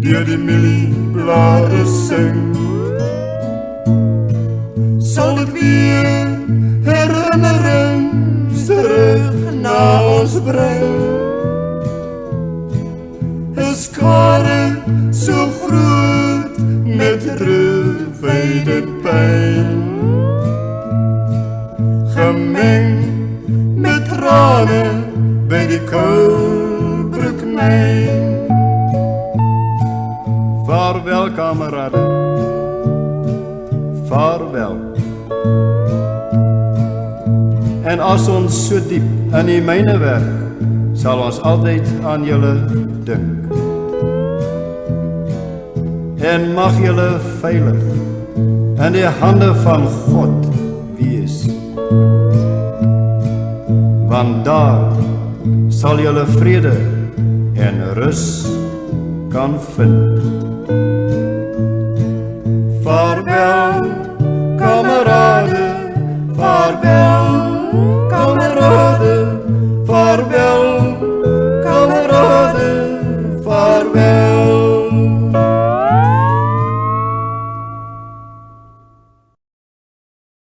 deur die mielieblare sing. Sal dit weer herinnerings terug na ons bring. 'n skare so groot met rufyde pyn, gemeng met trane by die Koubroekmyn. Vaarwel kamerade, vaarwel. En as ons so diep in die myne werk, sal ons altyd aan julle dink. En mag julle veilig in die hande van God wees, want daar sal julle vrede en rus kan vind. Vaarwel, kamerade, vaarwel, kamerade, vaarwel, kamerade, vaarwel.